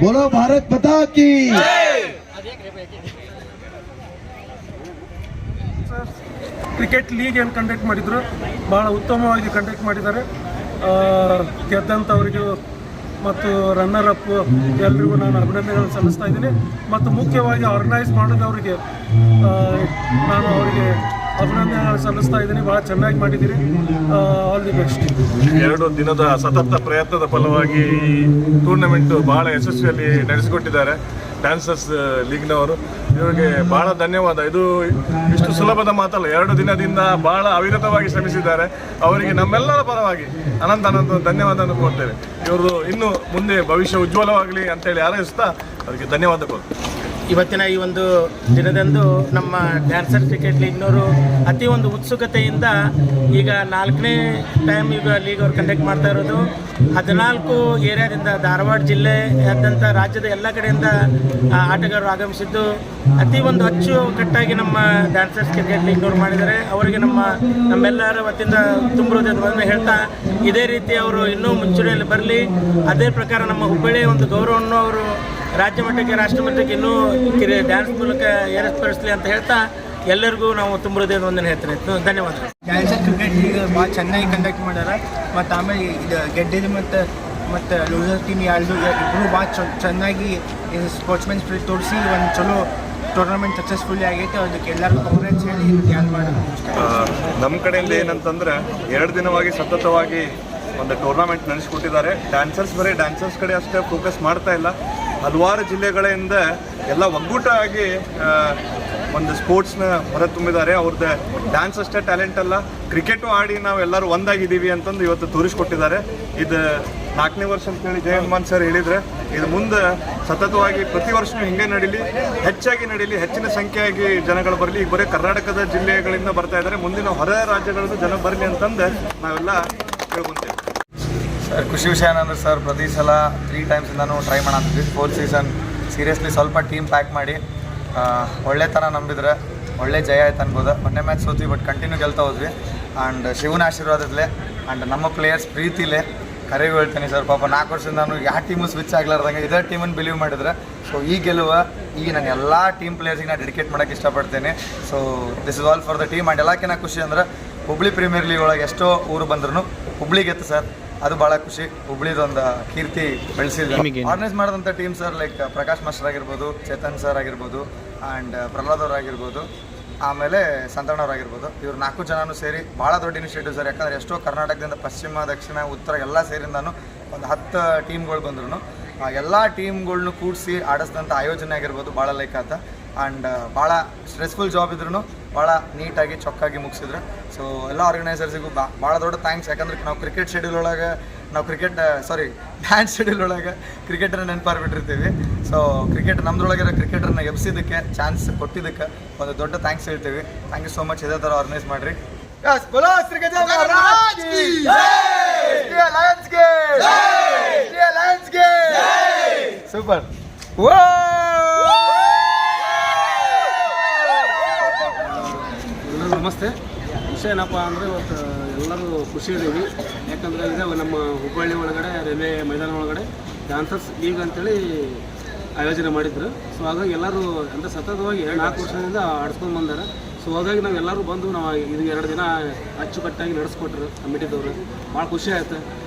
बोलो भारत माता की। ಕ್ರಿಕೆಟ್ ಲೀಗ್ ಏನು ಕಂಡಕ್ಟ್ ಮಾಡಿದ್ರು ಭಾಳ ಉತ್ತಮವಾಗಿ ಕಂಡಕ್ಟ್ ಮಾಡಿದ್ದಾರೆ. ಗೆದ್ದಂಥವರಿಗೂ ಮತ್ತು ರನ್ನರ್ ಅಪ್ ಎಲ್ರಿಗೂ ನಾನು ಅಭಿನಂದನೆಗಳನ್ನು ಸಲ್ಲಿಸ್ತಾ ಇದ್ದೀನಿ. ಮತ್ತು ಮುಖ್ಯವಾಗಿ ಆರ್ಗನೈಸ್ ಮಾಡಿದವರಿಗೆ ನಾನು ಅವರಿಗೆ ಅಭಿನಂದನೆಗಳನ್ನು ಸಲ್ಲಿಸ್ತಾ ಇದ್ದೀನಿ. ಭಾಳ ಚೆನ್ನಾಗಿ ಮಾಡಿದ್ದೀರಿ. All the best. 2 ದಿನದ ಸತತ ಪ್ರಯತ್ನದ ಫಲವಾಗಿ ಈ ಟೂರ್ನಮೆಂಟ್ ಬಹಳ ಯಶಸ್ವಿಯಲ್ಲಿ ನಡೆಸಿಕೊಟ್ಟಿದ್ದಾರೆ ಡ್ಯಾನ್ಸರ್ಸ್ ಲೀಗ್ನವರು. ಇವರಿಗೆ ಬಹಳ ಧನ್ಯವಾದ. ಇದು ಇಷ್ಟು ಸುಲಭದ ಮಾತಲ್ಲ. 2 ದಿನದಿಂದ ಬಹಳ ಅವಿರತವಾಗಿ ಶ್ರಮಿಸಿದ್ದಾರೆ. ಅವರಿಗೆ ನಮ್ಮೆಲ್ಲರ ಪರವಾಗಿ ಅನಂತ ಧನ್ಯವಾದ ಕೊಡ್ತೇವೆ. ಇವರು ಇನ್ನು ಮುಂದೆ ಭವಿಷ್ಯ ಉಜ್ವಲವಾಗಲಿ ಅಂತೇಳಿ ಹಾರೈಸ್ತಾ ಅವರಿಗೆ ಧನ್ಯವಾದ ಕೊಡ್ತೇವೆ. ಇವತ್ತಿನ ಈ ಒಂದು ದಿನದಂದು ನಮ್ಮ ಡ್ಯಾನ್ಸರ್ ಕ್ರಿಕೆಟ್ ಲೀಗ್ನವರು ಅತಿ ಒಂದು ಉತ್ಸುಕತೆಯಿಂದ ಈಗ 4ನೇ ಟೈಮ್ ಈಗ ಲೀಗ್ ಅವರು ಕಂಡಕ್ಟ್ ಮಾಡ್ತಾ ಇರೋದು. 14 ಏರಿಯಾದಿಂದ ಧಾರವಾಡ ಜಿಲ್ಲೆಯಾದ್ಯಂತ ರಾಜ್ಯದ ಎಲ್ಲ ಕಡೆಯಿಂದ ಆಟಗಾರರು ಆಗಮಿಸಿದ್ದು ಅತಿ ಒಂದು ಅಚ್ಚುಕಟ್ಟಾಗಿ ನಮ್ಮ ಡ್ಯಾನ್ಸರ್ಸ್ ಕ್ರಿಕೆಟ್ ಲೀಗ್ನವರು ಮಾಡಿದ್ದಾರೆ. ಅವರಿಗೆ ನಮ್ಮೆಲ್ಲರ ವತಿಯಿಂದ ತುಂಬ ಹೃದಯದ ಹೇಳ್ತಾ ಇದೇ ರೀತಿ ಅವರು ಇನ್ನೂ ಮುಂಚೂಣಿಯಲ್ಲಿ ಬರಲಿ. ಅದೇ ಪ್ರಕಾರ ನಮ್ಮ ಹುಬ್ಬಳ್ಳಿಯ ಒಂದು ಗೌರವವನ್ನು ಅವರು ರಾಜ್ಯ ಮಟ್ಟಕ್ಕೆ ರಾಷ್ಟ್ರ ಮಟ್ಟಕ್ಕೆ ಇನ್ನೂ ಡ್ಯಾನ್ಸ್ ಮೂಲಕ ಏರಿಸ್ಪಡಿಸಲಿ ಅಂತ ಹೇಳ್ತಾ ಎಲ್ಲರಿಗೂ ನಾವು ತುಂಬ ಹೃದಯದ ವಂದನೆ ಹೇಳ್ತೇನೆ. ಧನ್ಯವಾದ. ಡ್ಯಾನ್ಸರ್ ಕ್ರಿಕೆಟ್ ಲೀಗ್ ಭಾಳ ಚೆನ್ನಾಗಿ ಕಂಡಕ್ಟ್ ಮಾಡ್ಯಾರ. ಮತ್ತು ಆಮೇಲೆ ಇದು ಗೆಡ್ಡಿದ ಮತ್ತು ಲೂಸರ್ ಟೀಮ್ ಇಬ್ಬರು ಭಾಳ ಚೆನ್ನಾಗಿ ಸ್ಪೋರ್ಟ್ಸ್ಮನ್ ಸ್ಪಿರಿಟ್ ತೋರಿಸಿ ಒಂದು ಚಲೋ ಟೂರ್ನಮೆಂಟ್ ಸಕ್ಸಸ್ಫುಲ್ಲಿ ಆಗೈತೆ. ಅದಕ್ಕೆ ಎಲ್ಲರಿಗೂ ಕಾಂಗ್ರೆಸ್ ಹೇಳಿ ಧ್ಯಾನ ಮಾಡೋದು. ನಮ್ಮ ಕಡೆಯಿಂದ ಏನಂತಂದರೆ 2 ದಿನವಾಗಿ ಸತತವಾಗಿ ಒಂದು ಟೂರ್ನಮೆಂಟ್ ನಡೆಸಿಕೊಟ್ಟಿದ್ದಾರೆ. ಬರೀ ಡ್ಯಾನ್ಸರ್ಸ್ ಕಡೆ ಅಷ್ಟೇ ಫೋಕಸ್ ಮಾಡ್ತಾ ಇಲ್ಲ, ಹಲವಾರು ಜಿಲ್ಲೆಗಳಿಂದ ಎಲ್ಲ ಒಗ್ಗೂಟಾಗಿ ಒಂದು ಸ್ಪೋರ್ಟ್ಸ್ನ ಹೊರತುಂಬಿದ್ದಾರೆ. ಅವ್ರದ್ದು ಡ್ಯಾನ್ಸ್ ಅಷ್ಟೇ ಟ್ಯಾಲೆಂಟ್ ಅಲ್ಲ, ಕ್ರಿಕೆಟು ಆಡಿ ನಾವೆಲ್ಲರೂ ಒಂದಾಗಿದ್ದೀವಿ ಅಂತಂದು ಇವತ್ತು ತೋರಿಸ್ಕೊಟ್ಟಿದ್ದಾರೆ. ಇದು 4ನೇ ವರ್ಷ ಅಂತೇಳಿ ಜಯ ಹನುಮಾನ್ ಸರ್ ಹೇಳಿದರೆ, ಇದು ಮುಂದೆ ಸತತವಾಗಿ ಪ್ರತಿ ವರ್ಷವೂ ಹಿಂಗೆ ಹೆಚ್ಚಾಗಿ ನಡೀಲಿ, ಹೆಚ್ಚಿನ ಸಂಖ್ಯೆಯಾಗಿ ಜನಗಳು ಬರಲಿ. ಈಗ ಬರೀ ಕರ್ನಾಟಕದ ಜಿಲ್ಲೆಗಳಿಂದ ಬರ್ತಾ ಇದ್ದಾರೆ, ಮುಂದಿನ ಹೊರ ರಾಜ್ಯಗಳಿಂದ ಜನ ಬರಲಿ ಅಂತಂದು ನಾವೆಲ್ಲ ಕೇಳ್ಕೊಂತೀವಿ. ಸರ್ ಖುಷಿ ವಿಷಯ ಏನಂದ್ರೆ ಸರ್ ಪ್ರತಿ ಸಲ 3 ಟೈಮ್ಸ್ ನಾನು ಟ್ರೈ ಮಾಡತ್ತಿದ್ವಿ. 4th ಸೀಸನ್ ಸೀರಿಯಸ್ಲಿ ಸ್ವಲ್ಪ ಟೀಮ್ ಪ್ಯಾಕ್ ಮಾಡಿ ಒಳ್ಳೆ ಥರ ನಂಬಿದ್ರೆ ಒಳ್ಳೆ ಜಯ ಆಯ್ತು ಅನ್ಬೋದು. ಮೊನ್ನೆ ಮ್ಯಾಚ್ ಸೋತ್ವಿ, ಬಟ್ ಕಂಟಿನ್ಯೂ ಗೆಲ್ತಾ ಹೋದ್ವಿ. ಆ್ಯಂಡ್ ಶಿವನ ಆಶೀರ್ವಾದದಲ್ಲೇ ಆ್ಯಂಡ್ ನಮ್ಮ ಪ್ಲೇಯರ್ಸ್ ಪ್ರೀತಿಲೇ ಕರೆಗೂ ಹೇಳ್ತೀನಿ ಸರ್. ಪಾಪ 4 ವರ್ಷದಿಂದ ನಾನು ಯಾವ ಟೀಮು ಸ್ವಿಚ್ ಆಗ್ಲಾರ್ದಂಗೆ ಇದೇ ಟೀಮನ್ನು ಬಿಲೀವ್ ಮಾಡಿದ್ರೆ, ಸೊ ಈ ಗೆಲುವ ಈಗ ನಾನು ಎಲ್ಲ ಟೀಮ್ ಪ್ಲೇಯರ್ಸಿಗೆ ನಾನು ಡೆಡಿಕೇಟ್ ಮಾಡೋಕ್ಕೆ ಇಷ್ಟಪಡ್ತೇನೆ. So this is all for the team. And ಎಲ್ಲಕ್ಕಿಂತ ಖುಷಿ ಅಂದ್ರೆ ಹುಬ್ಳಿ ಪ್ರೀಮಿಯರ್ ಲೀಗ್ ಒಳಗೆ ಎಷ್ಟೋ ಊರು ಬಂದ್ರು ಹುಬ್ಳಿ ಗೆತ್ತು ಸರ್, ಅದು ಭಾಳ ಖುಷಿ. ಹುಬ್ಳಿದೊಂದು ಕೀರ್ತಿ ಬೆಳೆಸಿದ್ರು. ಆರ್ಗನೈಸ್ ಮಾಡಿದಂಥ team sir like Prakash master ಆಗಿರ್ಬೋದು, ಚೇತನ್ ಸರ್ ಆಗಿರ್ಬೋದು, ಆ್ಯಂಡ್ ಪ್ರಹ್ಲಾದ್ ಅವ್ರು ಆಗಿರ್ಬೋದು, ಆಮೇಲೆ ಸಂತಣ್ಣವ್ರಾಗಿರ್ಬೋದು. ಇವ್ರು 4 ಜನನೂ ಸೇರಿ ಭಾಳ ದೊಡ್ಡ ಇನಿಷಿಯೇಟಿವ್ ಸರ್. ಯಾಕಂದರೆ ಎಷ್ಟೋ ಕರ್ನಾಟಕದಿಂದ ಪಶ್ಚಿಮ, ದಕ್ಷಿಣ, ಉತ್ತರ ಎಲ್ಲ ಸೇರಿಂದಾನು ಒಂದು 10 ಟೀಮ್ಗಳು ಬಂದ್ರು. ಎಲ್ಲ ಟೀಮ್ಗಳ್ನು ಕೂಡಿಸಿ ಆಡಿಸಿದಂಥ ಆಯೋಜನೆ ಆಗಿರ್ಬೋದು ಭಾಳ ಲೈಕ್ ಆತ. ಆ್ಯಂಡ್ ಭಾಳ ಸ್ಟ್ರೆಸ್ಫುಲ್ ಜಾಬ್ ಇದ್ರೂ ಭಾಳ ನೀಟಾಗಿ ಚೊಕ್ಕಾಗಿ ಮುಗಿಸಿದ್ರು. ಸೊ ಎಲ್ಲ ಆರ್ಗನೈಸರ್ಸಿಗೂ ಭಾಳ ದೊಡ್ಡ ಥ್ಯಾಂಕ್ಸ್. ಯಾಕಂದ್ರೆ ನಾವು ಕ್ರಿಕೆಟ್ ಶೆಡ್ಯೂಲ್ ಒಳಗೆ ಡ್ಯಾನ್ಸ್ ಶೆಡ್ಯೂಲ್ ಒಳಗೆ ಕ್ರಿಕೆಟರ್ನ ನೆನಪಾರ್ಬಿಟ್ಟಿರ್ತೀವಿ. ಸೊ ನಮ್ಮದ್ರೊಳಗಿರೋ ಕ್ರಿಕೆಟರ್ನ ಎಬ್ಸಿದ್ದಕ್ಕೆ, ಚಾನ್ಸ್ ಕೊಟ್ಟಿದ್ದಕ್ಕೆ ಒಂದು ದೊಡ್ಡ ಥ್ಯಾಂಕ್ಸ್ ಹೇಳ್ತೀವಿ. Thank you so much. ಇದೇ ಥರ ಆರ್ಗನೈಸ್ ಮಾಡಿರಿ. ಸೂಪರ್. ನಮಸ್ತೆ. ವಿಷಯ ಏನಪ್ಪ ಅಂದರೆ ಇವತ್ತು ಎಲ್ಲರೂ ಖುಷಿ ಇದ್ದೀವಿ. ಯಾಕಂದರೆ ಇದೆ ನಮ್ಮ ಹುಬ್ಬಳ್ಳಿ ಒಳಗಡೆ ರೈಲ್ವೆ ಮೈದಾನ ಒಳಗಡೆ ಡ್ಯಾನ್ಸರ್ಸ್ ಲೀಗ್ ಅಂತೇಳಿ ಆಯೋಜನೆ ಮಾಡಿದ್ರು. ಸೊ ಹಾಗಾಗಿ ಎಲ್ಲರೂ ಅಂದರೆ ಸತತವಾಗಿ 4 ವರ್ಷದಿಂದ ಆಡಿಸ್ಕೊಂಡು ಬಂದಾರೆ. ಸೊ ಹಾಗಾಗಿ ನಾವೆಲ್ಲರೂ ಬಂದು ನಾವು ಇದು 2 ದಿನ ಅಚ್ಚುಕಟ್ಟಾಗಿ ನಡೆಸ್ಕೊಟ್ರು ಕಮಿಟಿದವರು. ಭಾಳ ಖುಷಿ ಆಯಿತು.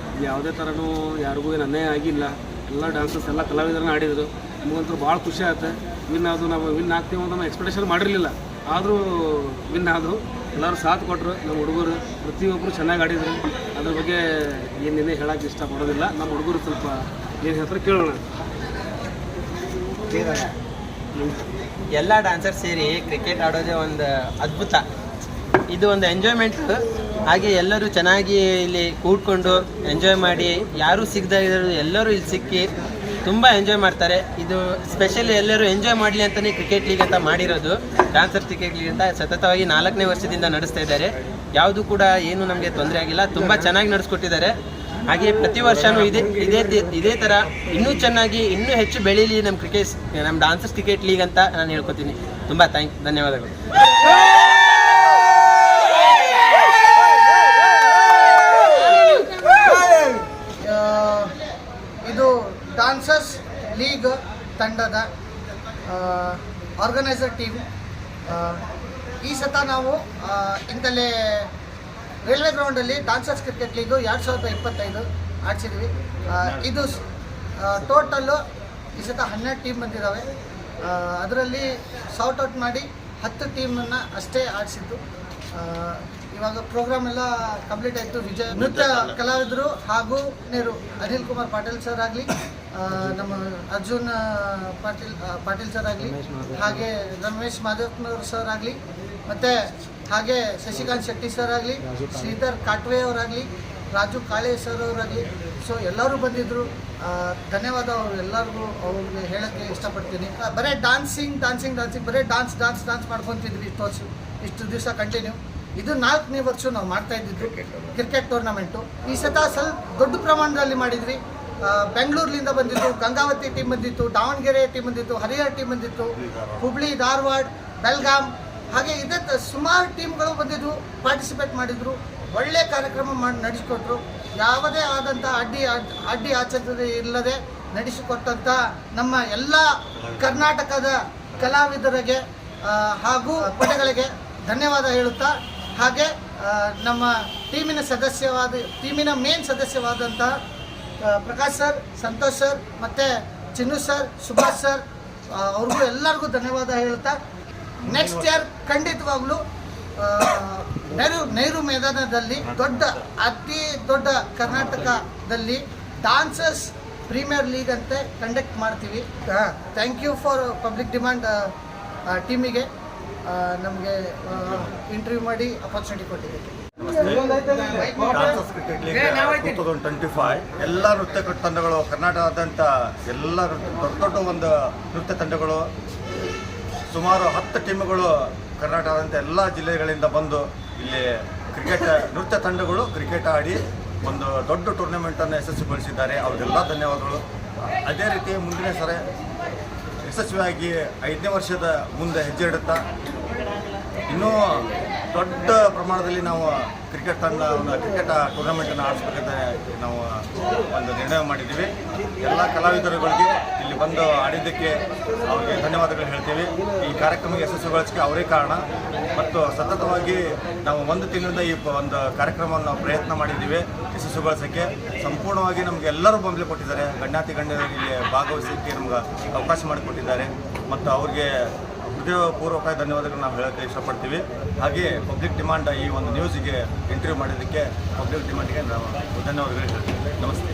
ಯಾವುದೇ ಥರನೂ ಯಾರಿಗೂ ಏನು ಅನ್ಯಾಯ ಆಗಿಲ್ಲ. ಎಲ್ಲ ಡ್ಯಾನ್ಸರ್ಸ್ ಎಲ್ಲ ಕಲಾವಿದರನ್ನ ಆಡಿದರು. ನಮಗಂತೂ ಭಾಳ ಖುಷಿ ಆಯ್ತು. ನಾವು ವಿನ್ ಆಗ್ತೀವಿ ಅಂತ ನಾವು ಎಕ್ಸ್ಪೆಕ್ಟೇಷನ್ ಮಾಡಿರಲಿಲ್ಲ. ಆದರೂ ವಿನ್ ಆದರು. ಎಲ್ಲರೂ ಸಾಥ್ ಕೊಟ್ಟರು. ನಮ್ಮ ಹುಡುಗರು ಪ್ರತಿಯೊಬ್ಬರು ಚೆನ್ನಾಗಿ ಆಡಿದರು. ಅದ್ರ ಬಗ್ಗೆ ಏನೇನೇ ಹೇಳೋಕ್ಕೆ ಇಷ್ಟಪಡೋದಿಲ್ಲ. ನಮ್ಮ ಹುಡುಗರು ಸ್ವಲ್ಪ ಏನು ಹೇಳ್ತಾರೆ ಕೇಳೋಣ. ಎಲ್ಲ ಡ್ಯಾನ್ಸರ್ ಸೇರಿ ಕ್ರಿಕೆಟ್ ಆಡೋದೇ ಒಂದು ಅದ್ಭುತ. ಇದು ಒಂದು ಎಂಜಾಯ್ಮೆಂಟ್. ಹಾಗೆ ಎಲ್ಲರೂ ಚೆನ್ನಾಗಿ ಇಲ್ಲಿ ಕೂಡ್ಕೊಂಡು ಎಂಜಾಯ್ ಮಾಡಿ, ಯಾರೂ ಸಿಗದೇ ಇರೋರು ಎಲ್ಲರೂ ಇಲ್ಲಿ ಸಿಕ್ಕಿ ತುಂಬ ಎಂಜಾಯ್ ಮಾಡ್ತಾರೆ. ಇದು ಸ್ಪೆಷಲಿ ಎಲ್ಲರೂ ಎಂಜಾಯ್ ಮಾಡಲಿ ಅಂತಲೇ ಕ್ರಿಕೆಟ್ ಲೀಗ್ ಅಂತ ಮಾಡಿರೋದು. ಡ್ಯಾನ್ಸರ್ ಕ್ರಿಕೆಟ್ ಲೀಗ್ ಅಂತ ಸತತವಾಗಿ 4ನೇ ವರ್ಷದಿಂದ ನಡೆಸ್ತಾ ಇದ್ದಾರೆ. ಯಾವುದು ಕೂಡ ಏನು ನಮಗೆ ತೊಂದರೆ ಆಗಿಲ್ಲ. ತುಂಬ ಚೆನ್ನಾಗಿ ನಡೆಸ್ಕೊಟ್ಟಿದ್ದಾರೆ. ಹಾಗೆ ಪ್ರತಿ ವರ್ಷವೂ ಇದೇ ಥರ ಇನ್ನೂ ಚೆನ್ನಾಗಿ ಇನ್ನೂ ಹೆಚ್ಚು ಬೆಳೀಲಿ ನಮ್ಮ ಡ್ಯಾನ್ಸರ್ಸ್ ಕ್ರಿಕೆಟ್ ಲೀಗ್ ಅಂತ ನಾನು ಹೇಳ್ಕೊತೀನಿ. ತುಂಬ ಧನ್ಯವಾದಗಳು. ಇದು ಡ್ಯಾನ್ಸರ್ಸ್ ಲೀಗ್ ತಂಡದ ಆರ್ಗನೈಸರ್ ಟೀಮ್. ಈ ಸತ ನಾವು ಇಂತಲೇ ರೈಲ್ವೆ ಗ್ರೌಂಡಲ್ಲಿ ಡಾನ್ಸರ್ಸ್ ಕ್ರಿಕೆಟ್ ಲೀಗು 2025 ಆಡಿಸಿದ್ವಿ. ಇದು ಟೋಟಲ್ಲು ಈ ಸತ 12 ಟೀಮ್ ಬಂದಿದ್ದಾವೆ. ಅದರಲ್ಲಿ ಸಾರ್ಟ್ ಔಟ್ ಮಾಡಿ 10 ಟೀಮನ್ನು ಅಷ್ಟೇ ಆಡಿಸಿದ್ದು. ಇವಾಗ ಪ್ರೋಗ್ರಾಮ್ ಎಲ್ಲ ಕಂಪ್ಲೀಟ್ ಆಯಿತು. ನೃತ್ಯ ಕಲಾವಿದರು ಹಾಗೂ ಅನಿಲ್ ಕುಮಾರ್ ಪಾಟೀಲ್ ಸರ್ ಆಗಲಿ, ನಮ್ಮ ಅರ್ಜುನ್ ಪಾಟೀಲ್ ಸರ್ ಆಗಲಿ, ಹಾಗೆ ರಮೇಶ್ ಮಾಧವ್ನವ್ರ ಸರ್ ಆಗಲಿ, ಮತ್ತು ಹಾಗೆ ಶಶಿಕಾಂತ್ ಶೆಟ್ಟಿ ಸರ್ ಆಗಲಿ, ಶ್ರೀಧರ್ ಕಾಟ್ವೆ ಅವರಾಗಲಿ, ರಾಜು ಕಾಳೆ ಸರ್ ಅವರಾಗಲಿ. ಸೊ ಎಲ್ಲರೂ ಬಂದಿದ್ದರು. ಧನ್ಯವಾದ ಅವರು ಎಲ್ಲರಿಗೂ ಅವ್ರಿಗೆ ಹೇಳೋಕ್ಕೆ ಇಷ್ಟಪಡ್ತೀನಿ. ಬರೀ ಡ್ಯಾನ್ಸಿಂಗ್ ಬರೀ ಡ್ಯಾನ್ಸ್ ಮಾಡ್ಕೊತಿದ್ವಿ ಇಷ್ಟು ದಿವಸ ಕಂಟಿನ್ಯೂ. ಇದು 4ನೇ ವರ್ಷ ನಾವು ಮಾಡ್ತಾ ಇದ್ದಿದ್ದು ಕ್ರಿಕೆಟ್ ಟೂರ್ನಮೆಂಟು. ಈ ಸತ ಸ್ವಲ್ಪ ದೊಡ್ಡ ಪ್ರಮಾಣದಲ್ಲಿ ಮಾಡಿದ್ವಿ. ಬೆಂಗಳೂರಿನಿಂದ ಬಂದಿತ್ತು, ಗಂಗಾವತಿ ಟೀಮ್ ಬಂದಿತ್ತು, ದಾವಣಗೆರೆ ಟೀಮ್ ಬಂದಿತ್ತು, ಹರಿಹರ ಟೀಮ್ ಬಂದಿತ್ತು, ಹುಬ್ಳಿ, ಧಾರವಾಡ, ಬೆಲ್ಗಾಮ್, ಹಾಗೆ ಇದೇ ಸುಮಾರು ಟೀಮ್ಗಳು ಬಂದಿದ್ವು, ಪಾರ್ಟಿಸಿಪೇಟ್ ಮಾಡಿದರು. ಒಳ್ಳೆಯ ಕಾರ್ಯಕ್ರಮ ಮಾಡಿ ನಡೆಸಿಕೊಟ್ರು. ಯಾವುದೇ ಆದಂಥ ಅಡ್ಡಿ ಆಚರಣೆ ಇಲ್ಲದೆ ನಡೆಸಿಕೊಟ್ಟಂಥ ನಮ್ಮ ಎಲ್ಲ ಕರ್ನಾಟಕದ ಕಲಾವಿದರಿಗೆ ಹಾಗೂ ಪಟಗಳಿಗೆ ಧನ್ಯವಾದ ಹೇಳುತ್ತಾ, ಹಾಗೆ ನಮ್ಮ ಟೀಮಿನ ಮೇನ್ ಸದಸ್ಯವಾದಂತಹ ಪ್ರಕಾಶ್ ಸರ್, ಸಂತೋಷ್ ಸರ್, ಮತ್ತು ಚಿನ್ನು ಸರ್, ಸುಭಾಷ್ ಸರ್ ಅವ್ರಿಗೂ ಎಲ್ಲರಿಗೂ ಧನ್ಯವಾದ ಹೇಳುತ್ತಾ, ನೆಕ್ಸ್ಟ್ ಇಯರ್ ಖಂಡಿತವಾಗ್ಲೂ ನೆಹರು ಮೈದಾನದಲ್ಲಿ ಅತಿ ದೊಡ್ಡ ಕರ್ನಾಟಕದಲ್ಲಿ ಡಾನ್ಸರ್ಸ್ ಪ್ರೀಮಿಯರ್ ಲೀಗ್ ಅಂತ ಕಂಡಕ್ಟ್ ಮಾಡ್ತೀವಿ. Thank you for public demand ಟೀಮಿಗೆ ನಮಗೆ ಇಂಟರ್ವ್ಯೂ ಮಾಡಿ ಅಪರ್ಚುನಿಟಿ ಕೊಟ್ಟಿದ್ದೀವಿ. ಡಾನ್ಸರ್ಸ್ ಕ್ರಿಕೆಟ್ ಲೀಗ್ 2025 ಎಲ್ಲ ನೃತ್ಯ ತಂಡಗಳು ಕರ್ನಾಟಕದಾದ್ಯಂತ ಎಲ್ಲ ದೊಡ್ಡ ಒಂದು ನೃತ್ಯ ತಂಡಗಳು ಸುಮಾರು 10 ಟೀಮ್ಗಳು ಕರ್ನಾಟಕದಾದ್ಯಂತ ಎಲ್ಲ ಜಿಲ್ಲೆಗಳಿಂದ ಬಂದು ಇಲ್ಲಿ ನೃತ್ಯ ತಂಡಗಳು ಕ್ರಿಕೆಟ್ ಆಡಿ ಒಂದು ದೊಡ್ಡ ಟೂರ್ನಮೆಂಟನ್ನು ಯಶಸ್ವಿಗೊಳಿಸಿದ್ದಾರೆ. ಅವರಿಗೆಲ್ಲ ಧನ್ಯವಾದಗಳು. ಅದೇ ರೀತಿ ಮುಂದಿನ ಸರಿ ಯಶಸ್ವಿಯಾಗಿ 5ನೇ ವರ್ಷದ ಮುಂದೆ ಹೆಜ್ಜೆ ಇಡುತ್ತಾ ಇನ್ನೂ ದೊಡ್ಡ ಪ್ರಮಾಣದಲ್ಲಿ ನಾವು ಕ್ರಿಕೆಟ್ ಟೂರ್ನಮೆಂಟನ್ನು ಆಡಿಸ್ಬೇಕಂತ ನಾವು ಒಂದು ನಿರ್ಣಯ ಮಾಡಿದ್ದೀವಿ. ಎಲ್ಲ ಕಲಾವಿದರುಗಳಿಗೆ ಇಲ್ಲಿ ಬಂದು ಆಡಿದ್ದಕ್ಕೆ ಅವರಿಗೆ ಧನ್ಯವಾದಗಳು ಹೇಳ್ತೀವಿ. ಈ ಕಾರ್ಯಕ್ರಮ ಯಶಸ್ವಿಗೊಳಿಸಕ್ಕೆ ಅವರೇ ಕಾರಣ. ಮತ್ತು ಸತತವಾಗಿ ನಾವು 1 ತಿಂಗಳಿಂದ ಈ ಒಂದು ಕಾರ್ಯಕ್ರಮವನ್ನು ಪ್ರಯತ್ನ ಮಾಡಿದ್ದೀವಿ ಯಶಸ್ವಿಗೊಳಿಸೋಕ್ಕೆ. ಸಂಪೂರ್ಣವಾಗಿ ನಮಗೆ ಎಲ್ಲರೂ ಬೆಂಬಲ ಕೊಟ್ಟಿದ್ದಾರೆ. ಗಣ್ಯರಿಗೆ ಇಲ್ಲಿ ಭಾಗವಹಿಸಲಿಕ್ಕೆ ನಮ್ಗೆ ಅವಕಾಶ ಮಾಡಿಕೊಟ್ಟಿದ್ದಾರೆ. ಮತ್ತು ಅವ್ರಿಗೆ ಹೃದಯಪೂರ್ವಕ ಧನ್ಯವಾದಗಳು ನಾವು ಹೇಳೋಕ್ಕೆ ಇಷ್ಟಪಡ್ತೀವಿ. ಹಾಗೆ ಪಬ್ಲಿಕ್ ಡಿಮಾಂಡ್ ಈ ಒಂದು ನ್ಯೂಸಿಗೆ ಇಂಟರ್ವ್ಯೂ ಮಾಡಿದ್ದಕ್ಕೆ ಪಬ್ಲಿಕ್ ಡಿಮಾಂಡ್ಗೆ ನಾವು ಧನ್ಯವಾದಗಳು ಹೇಳ್ತೀವಿ. ನಮಸ್ತೆ.